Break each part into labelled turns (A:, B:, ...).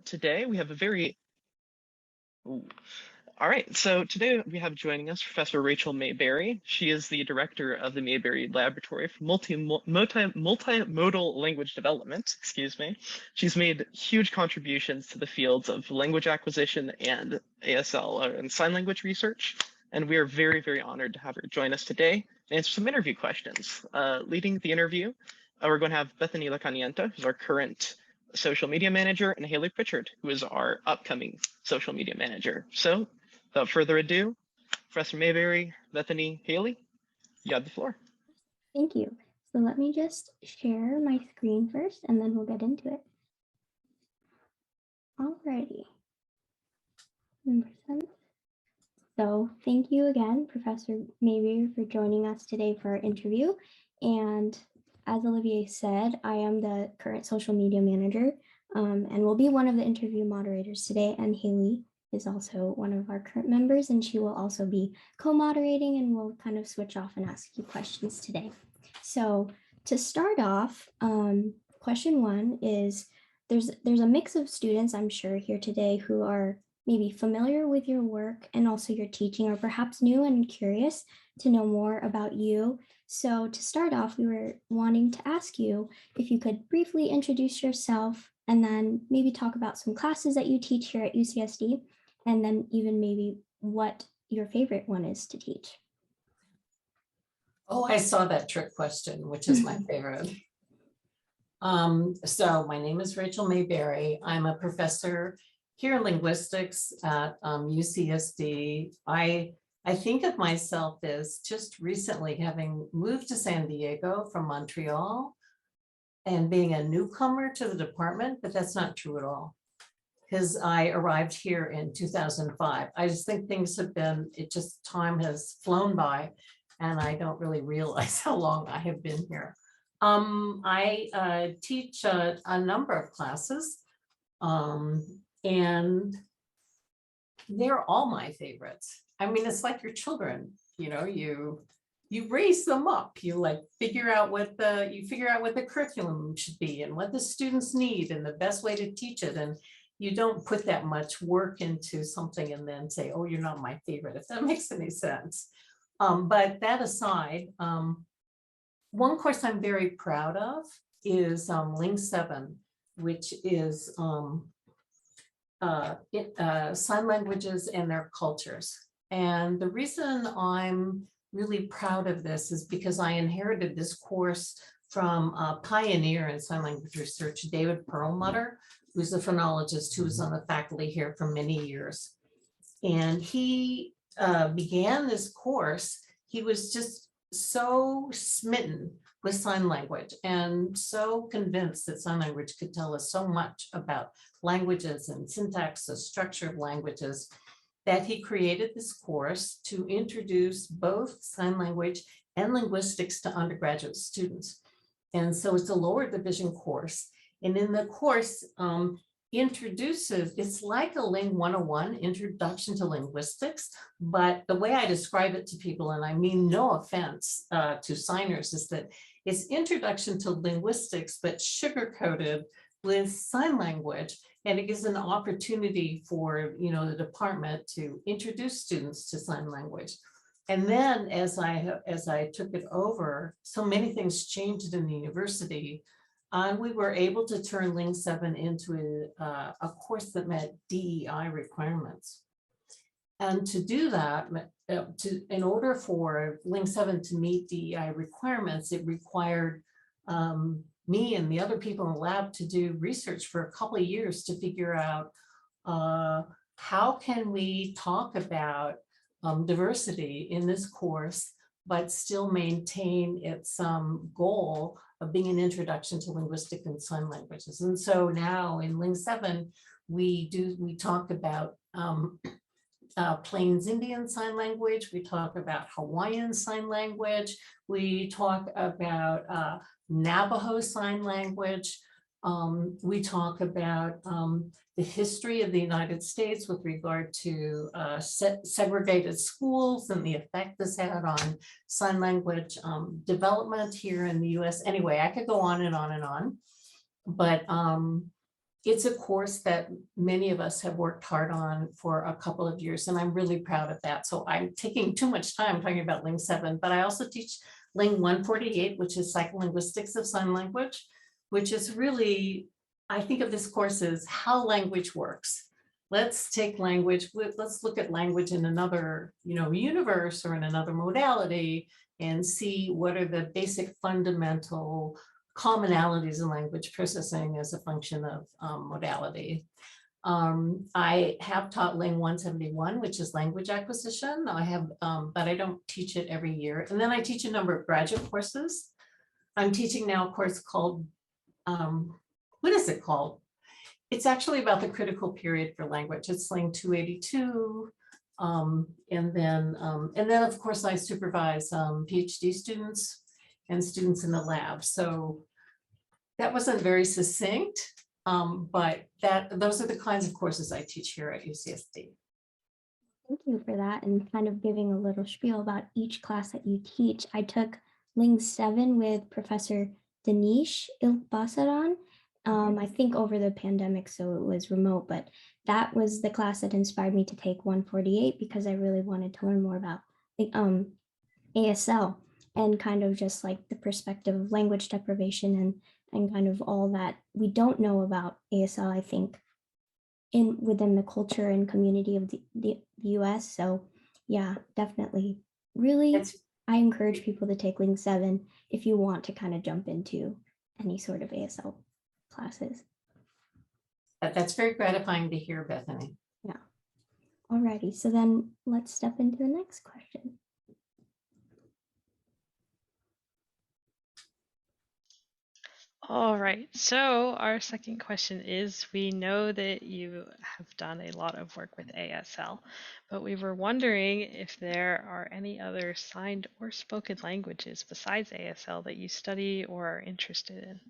A: today we have a very all right, so today we have joining us Professor Rachel Mayberry. She is the director of the Mayberry Laboratory for Multimodal Language Development, excuse me. She's made huge contributions to the fields of language acquisition and ASL and sign language research, and we are very, very honored to have her join us today and answer some interview questions. Leading the interview, we're going to have Bethany Lacanienta, who's our current social media manager, and Haley Pritchard, who is our upcoming social media manager. So without further ado, Professor Mayberry, Bethany, Haley, you have the floor.
B: Thank you. So let me just share my screen first, and then we'll get into it. Alrighty. So thank you again, Professor Mayberry, for joining us today for our interview. And as Olivier said, I am the current social media manager and will be one of the interview moderators today. And Haley is also one of our current members, and she will also be co-moderating, and we'll kind of switch off and ask you questions today. So to start off, question one is, there's a mix of students, I'm sure, here today who are maybe familiar with your work and also your teaching, or perhaps new and curious to know more about you. So to start off, we were wanting to ask you if you could briefly introduce yourself and then maybe talk about some classes that you teach here at UCSD, and then even maybe what your favorite one is to teach.
C: Oh, I saw that trick question, which is my favorite. So my name is Rachel Mayberry. I'm a professor here in linguistics at UCSD. I think of myself as just recently having moved to San Diego from Montreal and being a newcomer to the department, but that's not true at all, because I arrived here in 2005. I just think things have been, time has flown by, and I don't really realize how long I have been here. I teach a number of classes, and they're all my favorites. I mean, it's like your children, you know, you raise them up, you figure out what the curriculum should be and what the students need and the best way to teach it. And you don't put that much work into something and then say, oh, you're not my favorite, if that makes any sense. But that aside, one course I'm very proud of is Ling7, which is sign languages and their cultures. And the reason I'm really proud of this is because I inherited this course from a pioneer in sign language research, David Perlmutter, who's a phonologist who was on the faculty here for many years. And he began this course. He was just so smitten with sign language and so convinced that sign language could tell us so much about languages and syntax, the structure of languages, that he created this course to introduce both sign language and linguistics to undergraduate students. And so it's a lower division course. And in the course, it's like a Ling 101, Introduction to Linguistics, but the way I describe it to people, and I mean no offense to signers, is that it's Introduction to Linguistics, but sugar-coated with sign language. And it gives an opportunity for, the department to introduce students to sign language. And then as I took it over, so many things changed in the university. We were able to turn Ling7 into a course that met DEI requirements. And to do that, in order for Ling7 to meet DEI requirements, it required me and the other people in the lab to do research for a couple of years to figure out how can we talk about diversity in this course, but still maintain its goal of being an introduction to linguistic and sign languages. And so now in Ling7, we talk about Plains Indian Sign Language, we talk about Hawaiian Sign Language, we talk about Navajo Sign Language, we talk about the history of the United States with regard to segregated schools and the effect this had on sign language development here in the US. Anyway, I could go on and on and on, but it's a course that many of us have worked hard on for a couple of years, and I'm really proud of that. So I'm taking too much time talking about Ling 7, but I also teach Ling 148, which is Psycholinguistics of Sign Language, which is really, I think of this course as how language works. Let's take language, let's look at language in another, universe or in another modality and see what are the basic fundamental commonalities in language processing as a function of modality. I have taught Ling 171, which is language acquisition. I have, but I don't teach it every year. And then I teach a number of graduate courses. I'm teaching now a course called, what is it called? It's actually about the critical period for language. It's Ling 282. And then of course I supervise PhD students and students in the lab. So that wasn't very succinct, but those are the kinds of courses I teach here at UCSD.
B: Thank you for that, and kind of giving a little spiel about each class that you teach. I took Ling 7 with Professor Danish Ilbasaran, I think over the pandemic, so it was remote, but that was the class that inspired me to take 148 because I really wanted to learn more about ASL and kind of just like the perspective of language deprivation and kind of all that we don't know about ASL, I think, within the culture and community of the US. So yeah, definitely. Really, I encourage people to take Ling 7 if you want to kind of jump into any sort of ASL classes.
C: That's very gratifying to hear, Bethany.
B: Yeah. Alrighty, so then let's step into the next question.
D: All right, so our second question is, we know that you have done a lot of work with ASL, but we were wondering if there are any other signed or spoken languages besides ASL that you study or are interested in.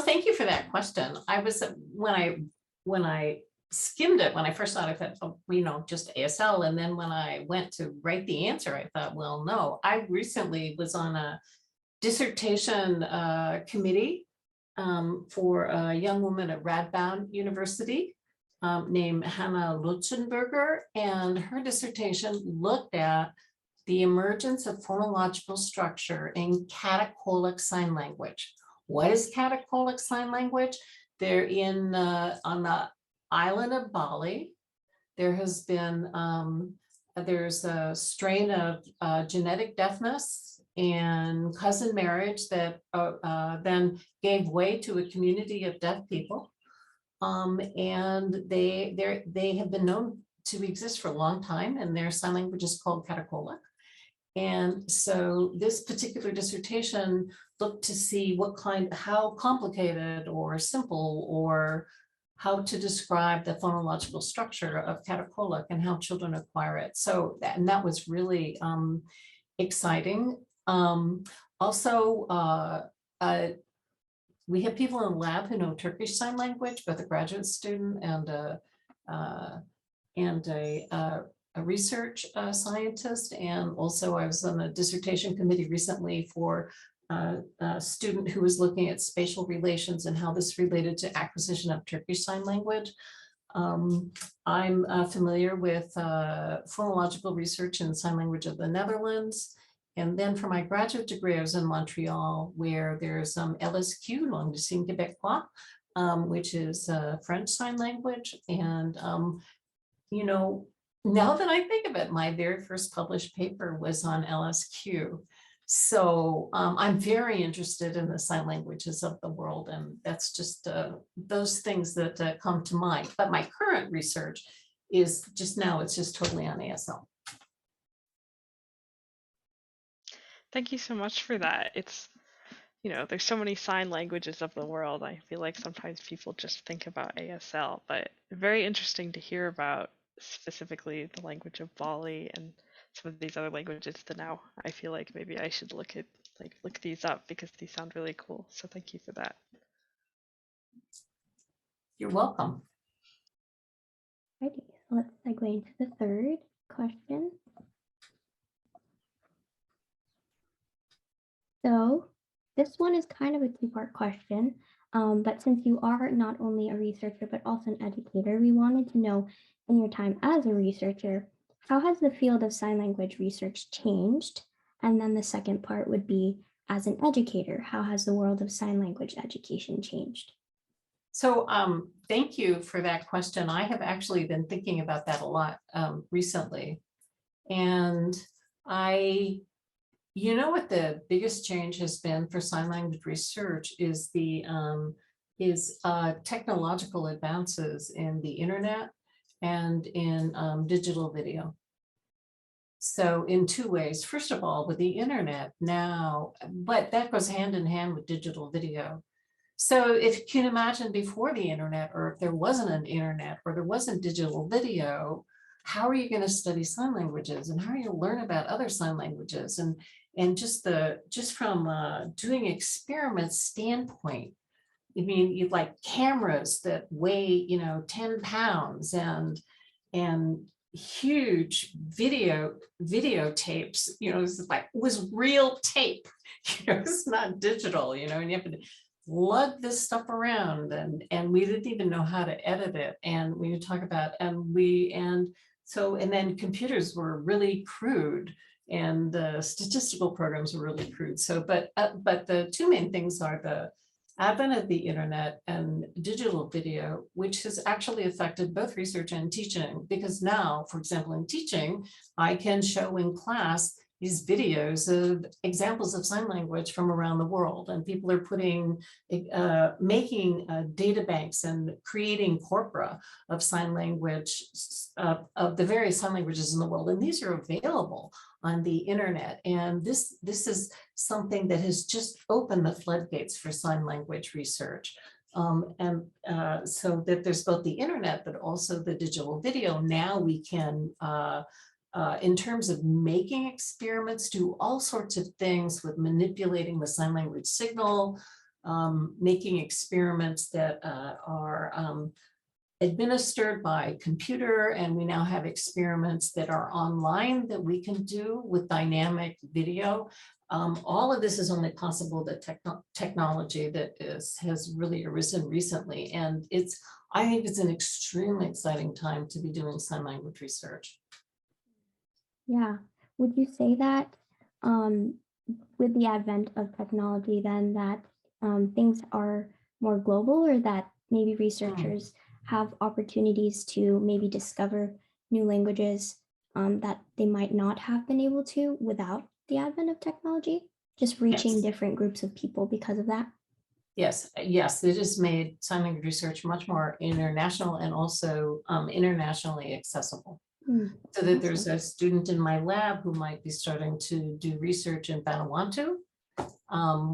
C: Thank you for that question. I was, when I skimmed it, when I first thought, I thought, oh, just ASL. And then when I went to write the answer, I thought, well, no. I recently was on a dissertation committee for a young woman at Radboud University named Hannah Lutzenberger, and her dissertation looked at the emergence of phonological structure in catacolic sign language. What is catacolic sign language? They're on the island of Bali. There has been, there's a strain of genetic deafness and cousin marriage that then gave way to a community of deaf people. And they have been known to exist for a long time, and their sign language is called catacolic. And so this particular dissertation looked to see how complicated or simple or how to describe the phonological structure of catacolic and how children acquire it. So that was really exciting. Also, we have people in the lab who know Turkish Sign Language, both a graduate student and a research scientist. And also I was on a dissertation committee recently for a student who was looking at spatial relations and how this related to acquisition of Turkish Sign Language. I'm familiar with phonological research in sign language of the Netherlands. And then for my graduate degree, I was in Montreal, where there's LSQ, Langue des Signes Québécois, which is French Sign Language. And, now that I think of it, my very first published paper was on LSQ. So I'm very interested in the sign languages of the world, and that's just those things that come to mind. But my current research is it's just totally on ASL.
D: Thank you so much for that. It's, there's so many sign languages of the world. I feel like sometimes people just think about ASL, but very interesting to hear about specifically the language of Bali and some of these other languages that now I feel like maybe I should look these up because these sound really cool. So thank you for that.
C: You're welcome.
B: Alrighty, so let's segue into the third question. So this one is kind of a two-part question. But since you are not only a researcher, but also an educator, we wanted to know in your time as a researcher, how has the field of sign language research changed? And then the second part would be, as an educator, how has the world of sign language education changed?
C: So thank you for that question. I have actually been thinking about that a lot recently. And you know what the biggest change has been for sign language research is the technological advances in the internet and in digital video. So in two ways, first of all, with the internet now, but that goes hand in hand with digital video. So if you can imagine before the internet, or if there wasn't an internet, or there wasn't digital video, how are you going to study sign languages, and how are you to learn about other sign languages? And just from doing experiments standpoint, I mean, you'd like cameras that weigh, 10 pounds and huge videotapes, was real tape, it's not digital, and you have to lug this stuff around, and we didn't even know how to edit it. And when you talk about, and then computers were really crude, and the statistical programs were really crude. So, but the two main things are the advent of the internet and digital video, which has actually affected both research and teaching, because now, for example, in teaching, I can show in class these videos of examples of sign language from around the world, and people are making data banks and creating corpora of sign language, of the various sign languages in the world, and these are available on the internet. And this is something that has just opened the floodgates for sign language research. So that there's both the internet, but also the digital video. Now we can, in terms of making experiments, do all sorts of things with manipulating the sign language signal, making experiments that are administered by computer, and we now have experiments that are online that we can do with dynamic video. All of this is only possible that technology that has really arisen recently, and I think it's an extremely exciting time to be doing sign language research.
B: Yeah, would you say that with the advent of technology, then that things are more global, or that maybe researchers have opportunities to maybe discover new languages that they might not have been able to without the advent of technology, just reaching
C: Yes.
B: different groups of people because of that?
C: Yes, it has made sign language research much more international and also internationally accessible. So that there's a student in my lab who might be starting to do research in Vanuatu,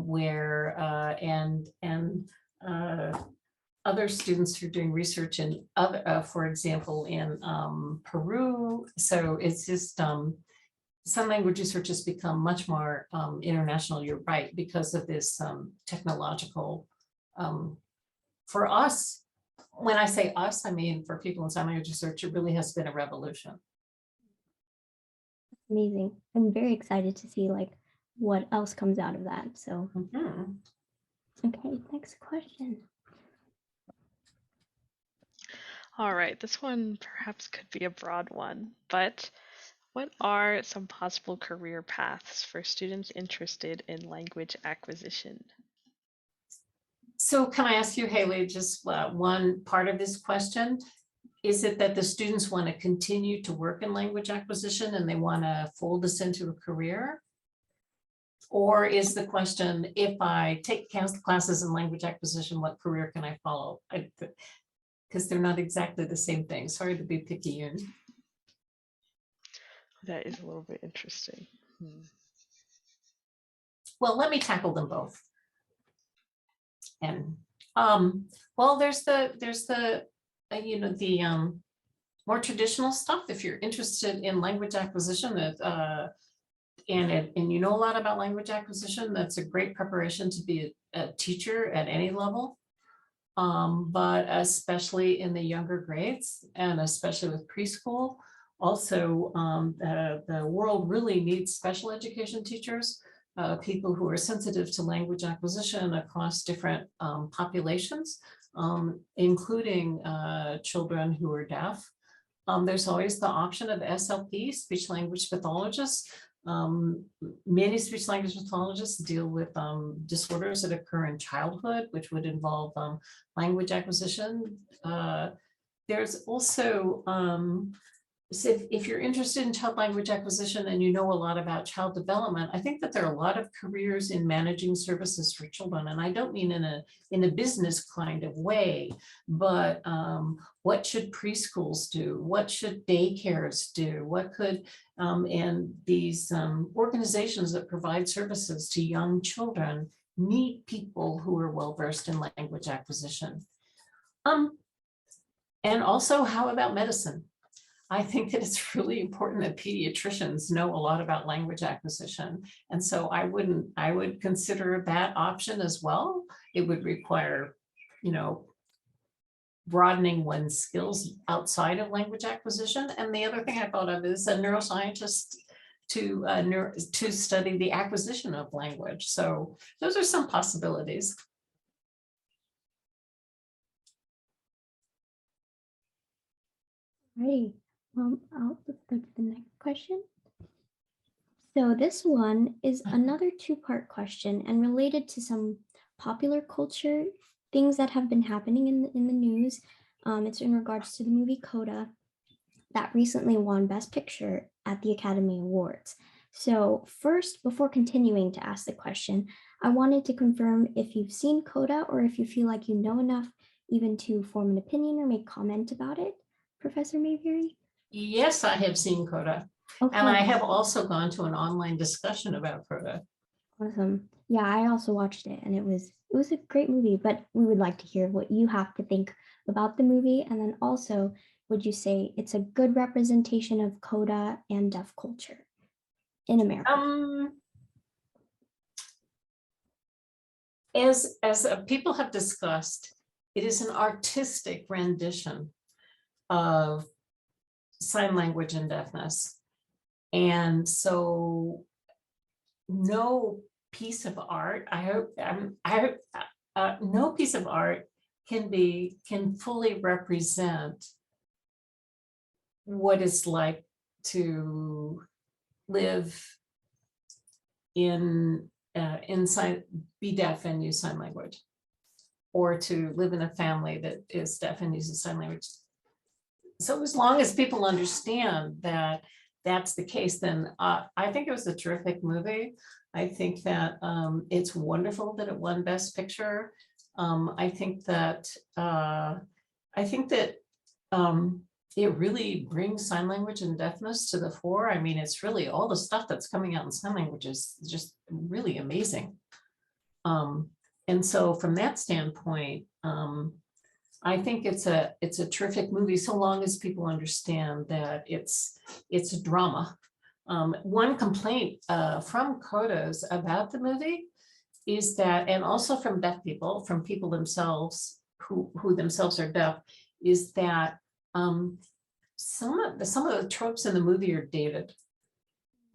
C: where other students who are doing research in other, for example, in Peru. So it's just sign language research has become much more international. You're right, because of this technological. For us, when I say us, I mean for people in sign language research, it really has been a revolution.
B: Amazing. I'm very excited to see what else comes out of that. So, okay, next question.
D: All right, this one perhaps could be a broad one, but what are some possible career paths for students interested in language acquisition?
C: So can I ask you, Haley, just one part of this question? Is it that the students want to continue to work in language acquisition and they want to fold this into a career? Or is the question, if I take classes in language acquisition, what career can I follow? Because they're not exactly the same thing. Sorry to be picky.
D: That is a little bit interesting.
C: Well, let me tackle them both. And well, there's the more traditional stuff. If you're interested in language acquisition, and you know a lot about language acquisition, that's a great preparation to be a teacher at any level. But especially in the younger grades, and especially with preschool. Also, the world really needs special education teachers. people who are sensitive to language acquisition across different populations, including children who are deaf. There's always the option of SLP, speech language pathologists. Many speech language pathologists deal with disorders that occur in childhood, which would involve language acquisition. There's also, so if you're interested in child language acquisition and you know a lot about child development, I think that there are a lot of careers in managing services for children. And I don't mean in a business kind of way, but what should preschools do? What should daycares do? What could, and these organizations that provide services to young children need people who are well-versed in language acquisition. And also, how about medicine? I think that it's really important that pediatricians know a lot about language acquisition. And so I would consider that option as well. It would require, broadening one's skills outside of language acquisition. And the other thing I thought of is a neuroscientist to study the acquisition of language. So those are some possibilities.
B: Right. I'll go to the next question. So this one is another two-part question and related to some popular culture things that have been happening in the news. It's in regards to the movie Coda that recently won Best Picture at the Academy Awards. So first, before continuing to ask the question, I wanted to confirm if you've seen Coda or if you feel like you know enough even to form an opinion or make comment about it, Professor Mayberry?
C: Yes, I have seen Coda.
B: Okay.
C: And I have also gone to an online discussion about Coda.
B: Awesome. Yeah, I also watched it and it was a great movie, but we would like to hear what you have to think about the movie. And then also, would you say it's a good representation of Coda and deaf culture in America?
C: As people have discussed, it is an artistic rendition of sign language and deafness. And so no piece of art, no piece of art can fully represent what it's like to live be deaf and use sign language, or to live in a family that is deaf and uses sign language. So as long as people understand that that's the case, then I think it was a terrific movie. I think that it's wonderful that it won Best Picture. I think that it really brings sign language and deafness to the fore. I mean, it's really all the stuff that's coming out in sign language is just really amazing. And so from that standpoint, I think it's a terrific movie, so long as people understand that it's a drama. One complaint from CODAs about the movie is that, and also from deaf people, from people themselves who themselves are deaf, is that some of the tropes in the movie are dated.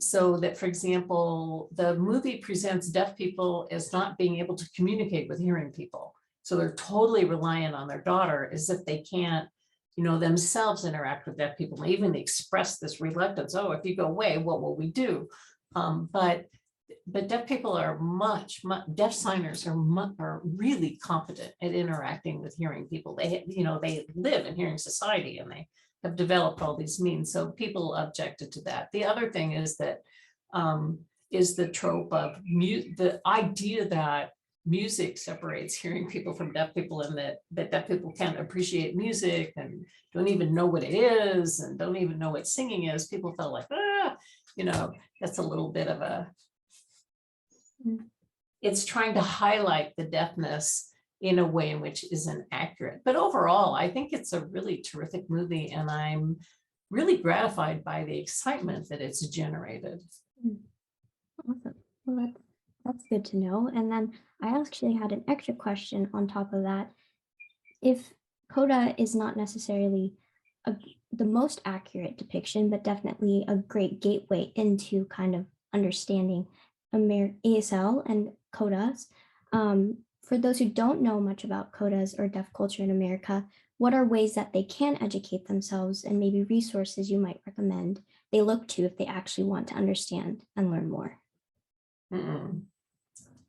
C: So that, for example, the movie presents deaf people as not being able to communicate with hearing people. So they're totally reliant on their daughter, as if they can't, themselves interact with deaf people. They even express this reluctance. Oh, if you go away, what will we do? But deaf people are deaf signers are really competent at interacting with hearing people. They live in hearing society and they have developed all these means. So people objected to that. The other thing is that is the trope of the idea that music separates hearing people from deaf people, and that deaf people can't appreciate music and don't even know what it is and don't even know what singing is. People felt like, that's a little bit of a, it's trying to highlight the deafness in a way in which isn't accurate. But overall, I think it's a really terrific movie, and I'm really gratified by the excitement that it's generated.
B: Awesome. Well, that's good to know. And then I actually had an extra question on top of that. If Coda is not necessarily the most accurate depiction, but definitely a great gateway into kind of understanding ASL and CODAs. For those who don't know much about CODAs or deaf culture in America, what are ways that they can educate themselves, and maybe resources you might recommend they look to if they actually want to understand and learn more?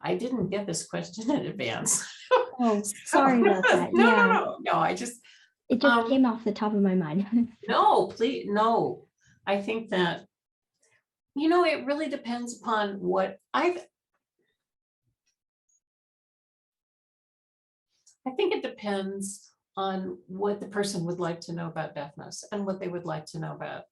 C: I didn't get this question in advance.
B: Oh, sorry about that.
C: No, I just,
B: it just came off the top of my mind.
C: no, please, no. I think that, it really depends upon what I think it depends on what the person would like to know about deafness and what they would like to know about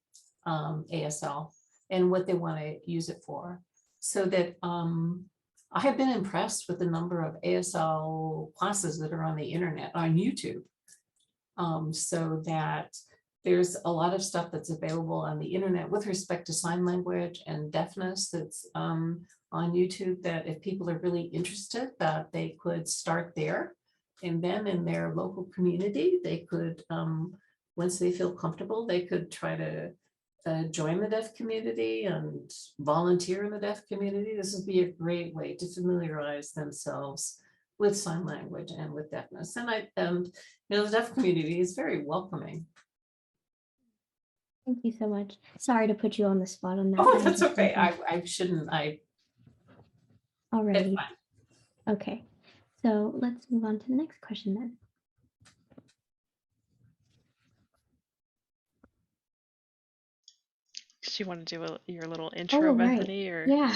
C: ASL and what they want to use it for. So that I have been impressed with the number of ASL classes that are on the internet, on YouTube. So that there's a lot of stuff that's available on the internet with respect to sign language and deafness that's on YouTube, that if people are really interested, that they could start there. And then in their local community, they could, once they feel comfortable, they could try to join the deaf community and volunteer in the deaf community. This would be a great way to familiarize themselves with sign language and with deafness. And the deaf community is very welcoming.
B: Thank you so much. Sorry to put you on the spot on that.
C: Oh, that's okay. I shouldn't.
B: Alrighty. Okay. So let's move on to the next question then.
D: Do you want to do your little intro, Bethany? Or
B: yeah.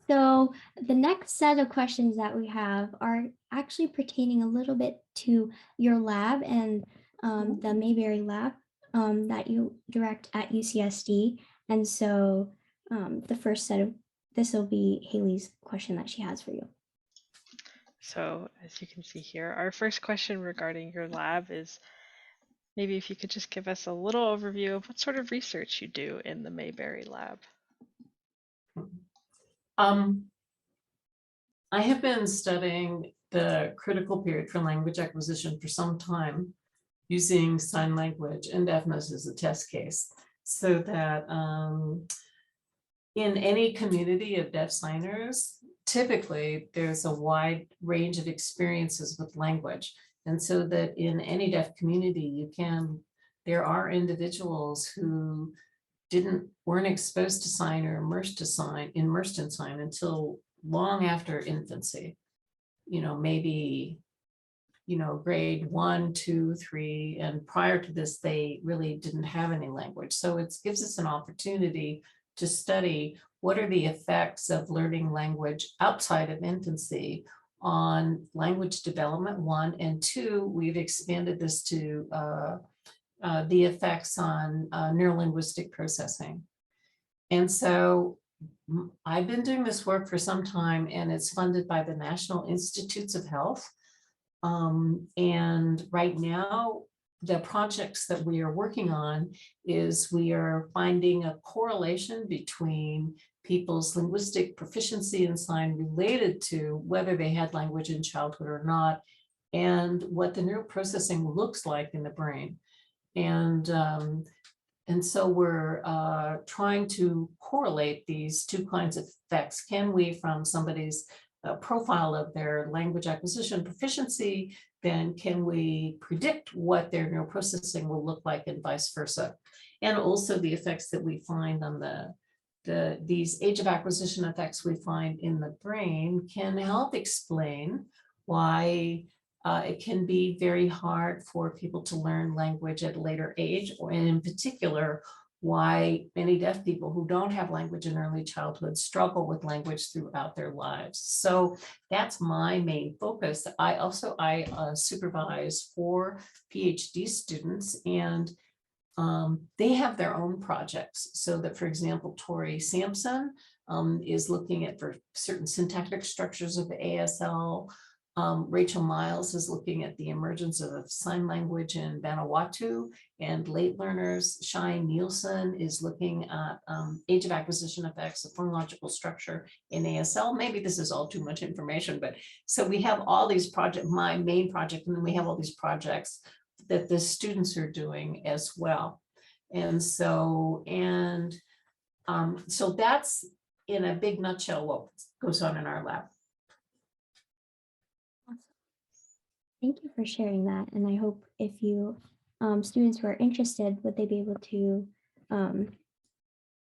B: So the next set of questions that we have are actually pertaining a little bit to your lab and the Mayberry lab that you direct at UCSD. And so the first set of this will be Haley's question that she has for you.
D: So as you can see here, our first question regarding your lab is, maybe if you could just give us a little overview of what sort of research you do in the Mayberry lab.
C: I have been studying the critical period for language acquisition for some time, using sign language and deafness as a test case, so that in any community of deaf signers, typically there's a wide range of experiences with language. And so that in any deaf community, there are individuals who weren't exposed to sign or immersed in sign until long after infancy, maybe, grade 1, 2, 3, and prior to this, they really didn't have any language. So it gives us an opportunity to study what are the effects of learning language outside of infancy on language development, 1, and 2, we've expanded this to the effects on neurolinguistic processing. And so I've been doing this work for some time, and it's funded by the National Institutes of Health. And right now, the projects that we are working on is we are finding a correlation between people's linguistic proficiency in sign related to whether they had language in childhood or not, and what the neural processing looks like in the brain. And so we're trying to correlate these two kinds of effects. Can we, from somebody's profile of their language acquisition proficiency, then can we predict what their neural processing will look like and vice versa? And also the effects that we find on these age of acquisition effects we find in the brain can help explain why it can be very hard for people to learn language at a later age, and in particular, why many deaf people who don't have language in early childhood struggle with language throughout their lives. So that's my main focus. I supervise 4 PhD students, and they have their own projects. So that, for example, Tori Sampson is looking at for certain syntactic structures of the ASL. Rachel Miles is looking at the emergence of sign language in Vanuatu and late learners. Shine Nielsen is looking at age of acquisition effects of phonological structure in ASL. Maybe this is all too much information, but so we have all these projects, my main project, and then we have all these projects that the students are doing as well. And so, so that's in a big nutshell what goes on in our lab.
B: Awesome. Thank you for sharing that. And I hope if you students who are interested, would they be able to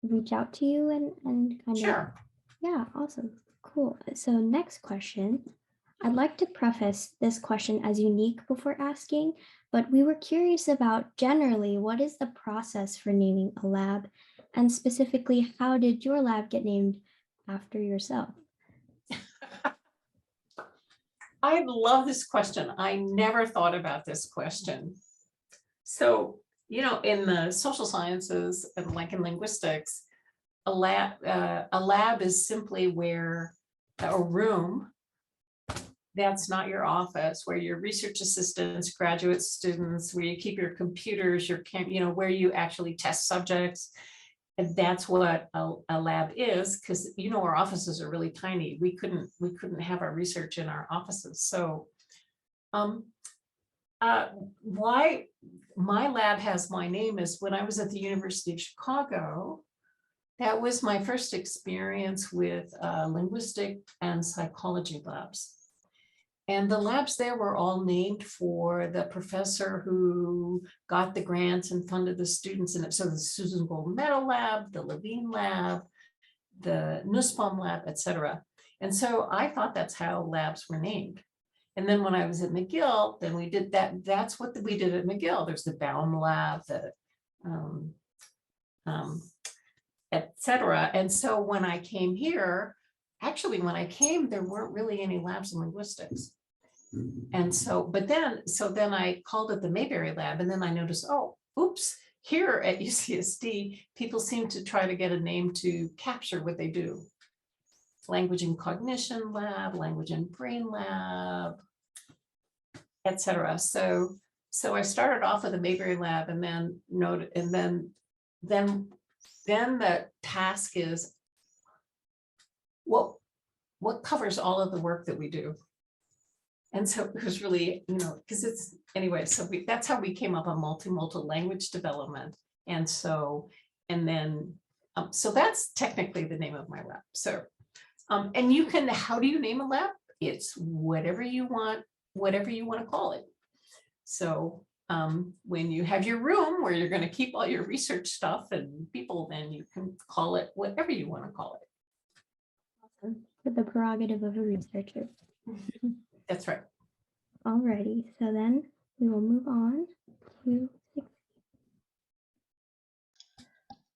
B: reach out to you and kind of,
C: Sure.
B: yeah, awesome. Cool. So next question. I'd like to preface this question as unique before asking, but we were curious about generally what is the process for naming a lab, and specifically, how did your lab get named after yourself?
C: I love this question. I never thought about this question. So, you know, in the social sciences and like in linguistics, a lab is simply where a room that's not your office, where your research assistants, graduate students, where you keep your computers, your you know, where you actually test subjects. And that's what a lab is, because you know our offices are really tiny. We couldn't have our research in our offices. So why my lab has my name is when I was at the University of Chicago. That was my first experience with linguistic and psychology labs. And the labs there were all named for the professor who got the grants and funded the students in it. So the Susan Gold Medal Lab, the Levine Lab, the Nussbaum Lab, etc. And so I thought that's how labs were named. And then when I was at McGill, then we did that. That's what we did at McGill. There's the Baum Lab, the etc. And so when I came here, actually, when I came, there weren't really any labs in linguistics. And so, then I called it the Mayberry Lab, and then I noticed, oh, oops, here at UCSD, people seem to try to get a name to capture what they do. Language and Cognition Lab, Language and Brain Lab, etc. So I started off with the Mayberry Lab, and then the task is what covers all of the work that we do. And so it was really, you know, because it's anyway, so that's how we came up on multimodal language development. And so that's technically the name of my lab. So and you can, how do you name a lab? It's whatever you want to call it. So when you have your room where you're going to keep all your research stuff and people, then you can call it whatever you want to call it.
B: Awesome. For the prerogative of a researcher.
C: That's right.
B: Alrighty, so then we will move on to.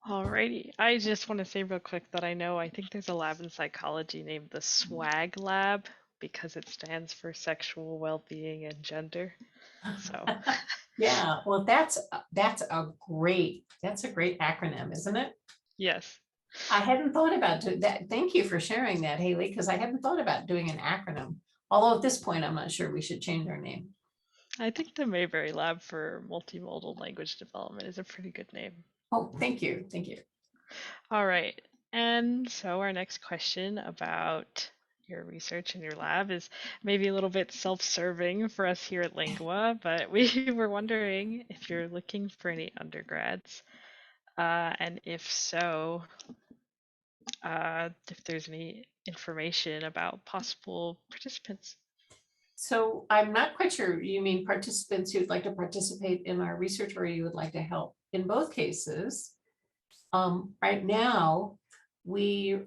D: Alrighty, I just want to say real quick that I think there's a lab in psychology named the SWAG Lab because it stands for sexual well-being and gender. So
C: yeah, well, that's a great acronym, isn't it?
D: yes.
C: I hadn't thought about that. Thank you for sharing that, Haley, because I hadn't thought about doing an acronym. Although at this point, I'm not sure we should change our name.
D: I think the Mayberry Lab for Multimodal Language Development is a pretty good name.
C: Oh, thank you. Thank you.
D: All right. And so our next question about your research in your lab is maybe a little bit self-serving for us here at LingUA, but we were wondering if you're looking for any undergrads, and if so, if there's any information about possible participants.
C: So I'm not quite sure. You mean participants who'd like to participate in our research, or you would like to help? In both cases, right now, we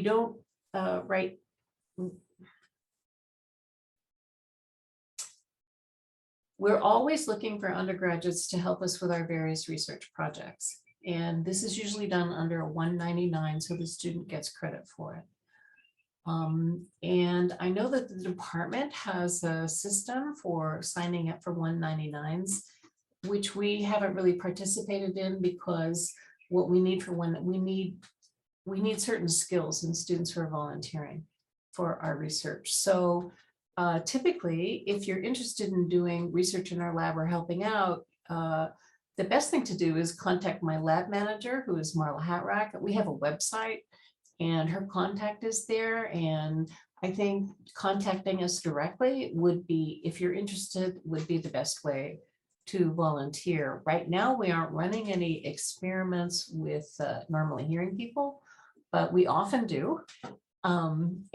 C: don't write. We're always looking for undergraduates to help us with our various research projects. And this is usually done under a 199, so the student gets credit for it. And I know that the department has a system for signing up for 199s, which we haven't really participated in because what we need for we need certain skills in students who are volunteering for our research. So typically, if you're interested in doing research in our lab or helping out, the best thing to do is contact my lab manager, who is Marla Hatrack. We have a website and her contact is there. And I think contacting us directly would be, if you're interested, would be the best way to volunteer. Right now, we aren't running any experiments with normally hearing people, but we often do. Often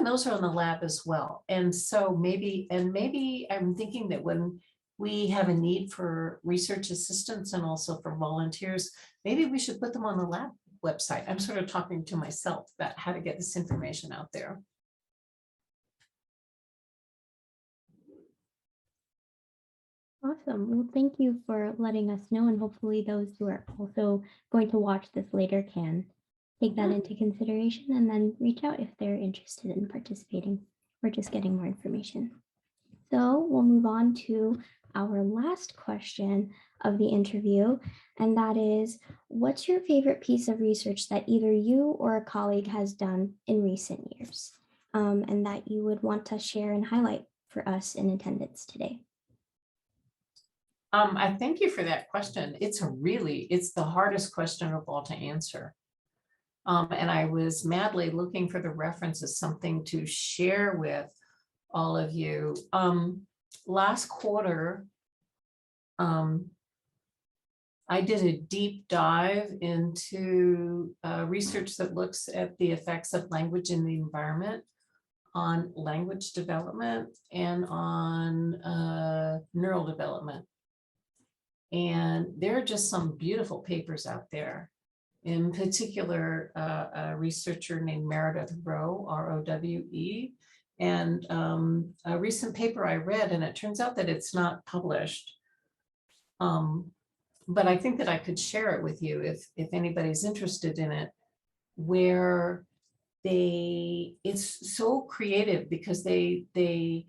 C: those are in the lab as well. And so maybe I'm thinking that when we have a need for research assistants and also for volunteers, maybe we should put them on the lab website. I'm sort of talking to myself about how to get this information out there.
B: Awesome. Well, thank you for letting us know, and hopefully those who are also going to watch this later can take that into consideration and then reach out if they're interested in participating or just getting more information. So we'll move on to our last question of the interview, and that is, what's your favorite piece of research that either you or a colleague has done in recent years, and that you would want to share and highlight for us in attendance today?
C: I thank you for that question. It's the hardest question of all to answer. And I was madly looking for the references, something to share with all of you. Last quarter, I did a deep dive into research that looks at the effects of language in the environment on language development and on neural development. And there are just some beautiful papers out there. In particular, a researcher named Meredith Rowe, R-O-W-E, and a recent paper I read, and it turns out that it's not published. But I think that I could share it with you if anybody's interested in it, where it's so creative because they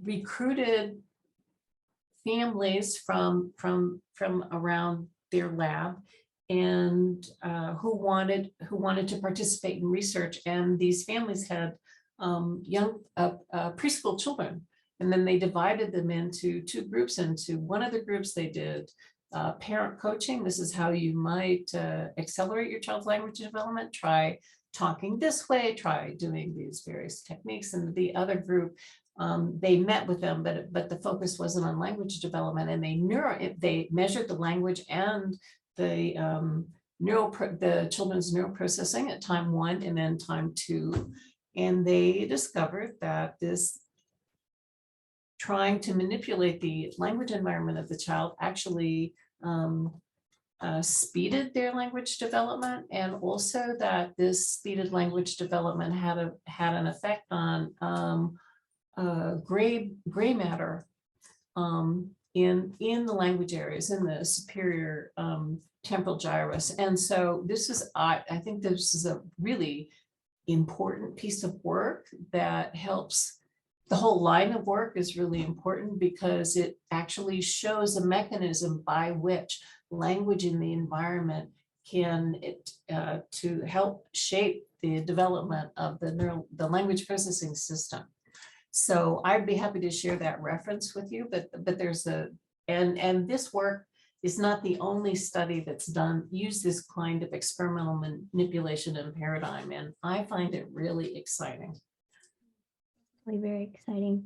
C: recruited families from around their lab and who wanted to participate in research, and these families had young preschool children, and then they divided them into two groups. Into one of the groups they did parent coaching. This is how you might accelerate your child's language development. Try talking this way, try doing these various techniques. And the other group, they met with them, but the focus wasn't on language development, and they measured the language and the children's neural processing at time 1 and then time 2, and they discovered that this trying to manipulate the language environment of the child actually speeded their language development, and also that this speeded language development had an effect on gray matter in the language areas, in the superior temporal gyrus. And so I think this is a really important piece of work that helps. The whole line of work is really important because it actually shows a mechanism by which language in the environment can to help shape the development of the language processing system. So I'd be happy to share that reference with you, but there's and this work is not the only study that's used this kind of experimental manipulation and paradigm, and I find it really exciting.
B: Very exciting.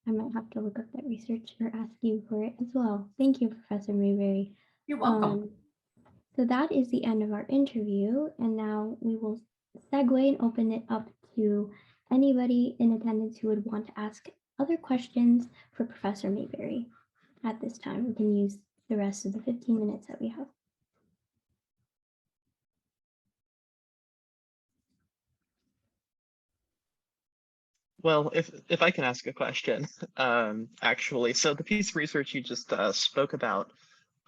B: I might have to look up that research or ask you for it as well. Thank you, Professor Mayberry.
C: You're welcome.
B: So that is the end of our interview, and now we will segue and open it up to anybody in attendance who would want to ask other questions for Professor Mayberry. At this time, we can use the rest of the 15 minutes that we have.
A: Well, if I can ask a question, actually, so the piece of research you just spoke about,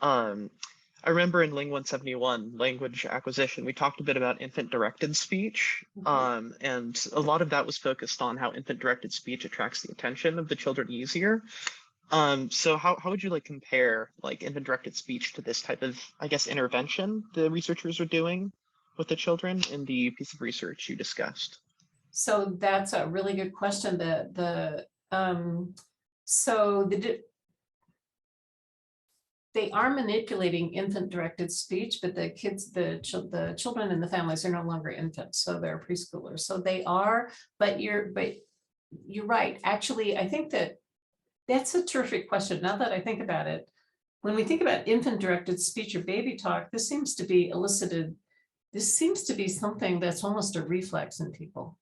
A: I remember in Ling 171, language acquisition, we talked a bit about infant-directed speech, and a lot of that was focused on how infant-directed speech attracts the attention of the children easier. So how would you compare infant-directed speech to this type of, I guess, intervention the researchers are doing with the children in the piece of research you discussed?
C: So that's a really good question. They are manipulating infant-directed speech, but the children and the families are no longer infants, so they're preschoolers. So they are, but you're right. Actually, I think that's a terrific question. Now that I think about it, when we think about infant-directed speech or baby talk, this seems to be something that's almost a reflex in people,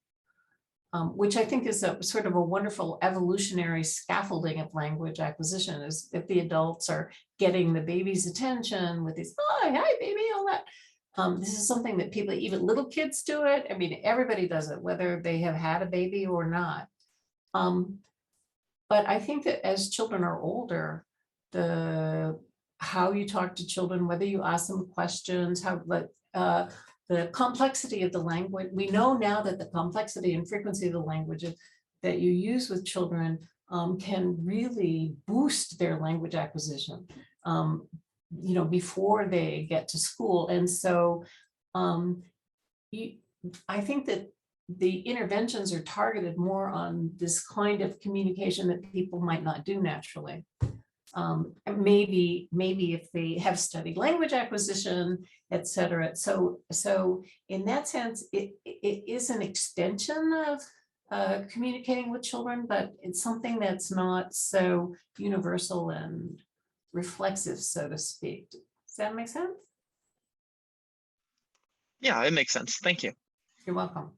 C: which I think is a sort of a wonderful evolutionary scaffolding of language acquisition, is if the adults are getting the baby's attention with these, hi, baby, all that. This is something that people, even little kids do it. I mean, everybody does it, whether they have had a baby or not. But I think that as children are older, how you talk to children, whether you ask them questions, the complexity of the language. We know now that the complexity and frequency of the language that you use with children can really boost their language acquisition, before they get to school. And so I think that the interventions are targeted more on this kind of communication that people might not do naturally. Maybe if they have studied language acquisition, et cetera. So in that sense, it is an extension of communicating with children, but it's something that's not so universal and reflexive, so to speak. Does that make sense?
A: Yeah, it makes sense. Thank you.
C: You're welcome.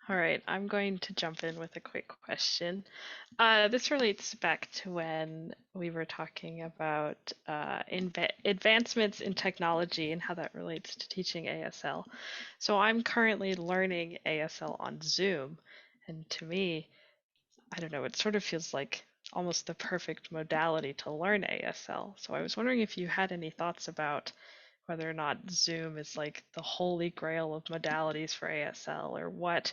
D: All right, I'm going to jump in with a quick question. This relates back to when we were talking about advancements in technology and how that relates to teaching ASL. So I'm currently learning ASL on Zoom, and to me, I don't know, it sort of feels like almost the perfect modality to learn ASL. So I was wondering if you had any thoughts about whether or not Zoom is like the holy grail of modalities for ASL, or what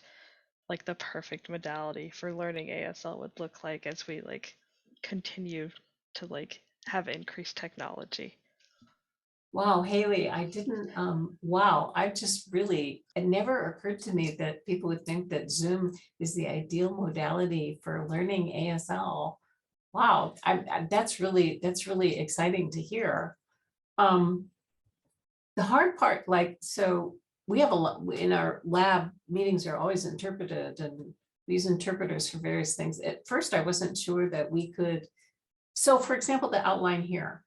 D: like the perfect modality for learning ASL would look like as we like continue to like have increased technology.
C: Wow, Haley, I didn't, wow, it never occurred to me that people would think that Zoom is the ideal modality for learning ASL. Wow, that's really exciting to hear. The hard part, so we have a lot in our lab, meetings are always interpreted, and we use interpreters for various things. At first, I wasn't sure that we could. So for example, the outline here,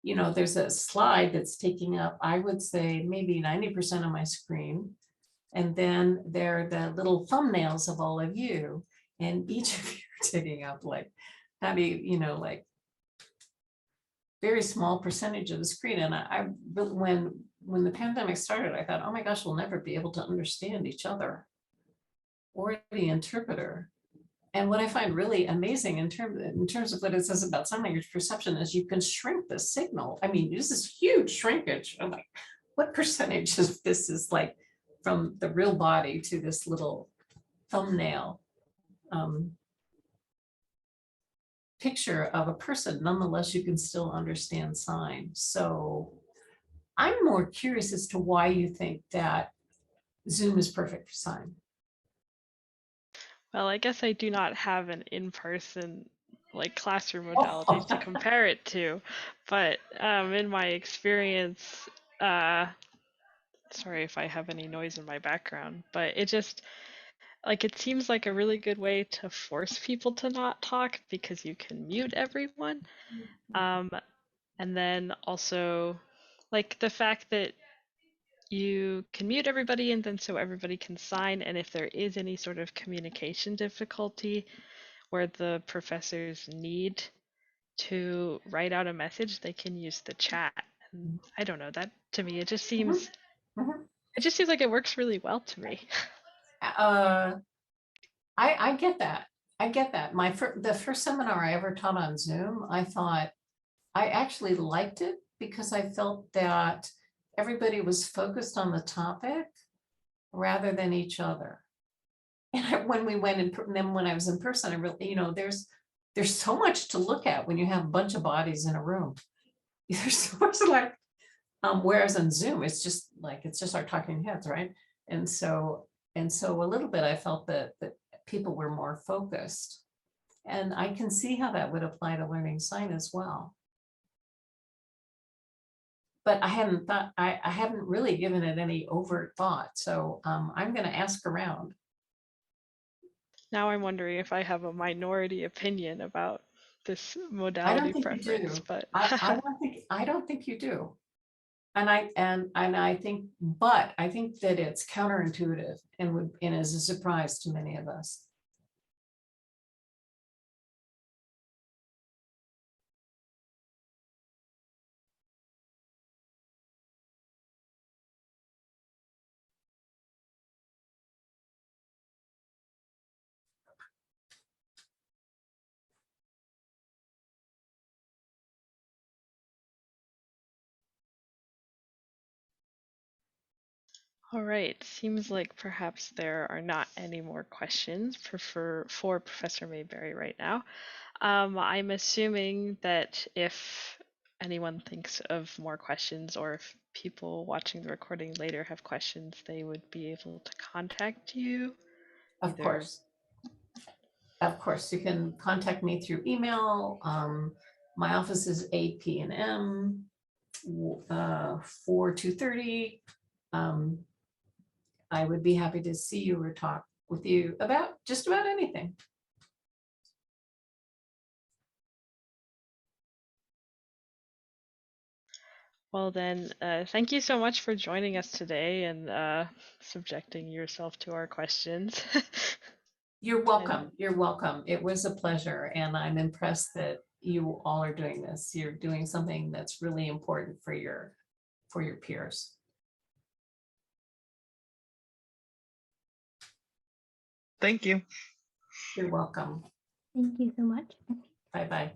C: there's a slide that's taking up, I would say maybe 90% of my screen. And then there are the little thumbnails of all of you, and each of you are taking up like, how do you, like very small percentage of the screen. And I when the pandemic started, I thought, oh my gosh, we'll never be able to understand each other or the interpreter. And what I find really amazing in terms of what it says about sign language perception is you can shrink the signal. I mean, this is huge shrinkage. I'm like, what percentage of this is like from the real body to this little thumbnail picture of a person? Nonetheless, you can still understand sign. So I'm more curious as to why you think that Zoom is perfect for sign.
D: Well, I guess I do not have an in-person like classroom modality to compare it to, but in my experience, sorry if I have any noise in my background, but it just like it seems like a really good way to force people to not talk because you can mute everyone. And then also like the fact that you can mute everybody and then so everybody can sign, and if there is any sort of communication difficulty where the professors need to write out a message, they can use the chat. And I don't know, that to me it just seems like it works really well to me.
C: I get that. I get that. The first seminar I ever taught on Zoom, I thought I actually liked it because I felt that everybody was focused on the topic rather than each other. And when we went in, then when I was in person, I really, there's so much to look at when you have a bunch of bodies in a room. There's so much like, whereas on Zoom, it's just our talking heads, right? And so a little bit, I felt that people were more focused, and I can see how that would apply to learning sign as well. But I hadn't really given it any overt thought. So I'm going to ask around.
D: Now I'm wondering if I have a minority opinion about this
C: I don't
D: modality
C: think you
D: preference,
C: do.
D: but
C: I don't think you do. And I think, but I think that it's counterintuitive and is a surprise to many of us.
D: all right. Seems like perhaps there are not any more questions for Professor Mayberry right now. I'm assuming that if anyone thinks of more questions, or if people watching the recording later have questions, they would be able to contact you.
C: Of course. Of course, you can contact me through email. My office is APNM 4230. I would be happy to see you or talk with you about just about anything.
D: Well then, thank you so much for joining us today and subjecting yourself to our questions.
C: You're welcome. You're welcome. It was a pleasure, and I'm impressed that you all are doing this. You're doing something that's really important for your peers.
A: Thank you.
C: You're welcome.
B: Thank you so much.
C: Bye-bye.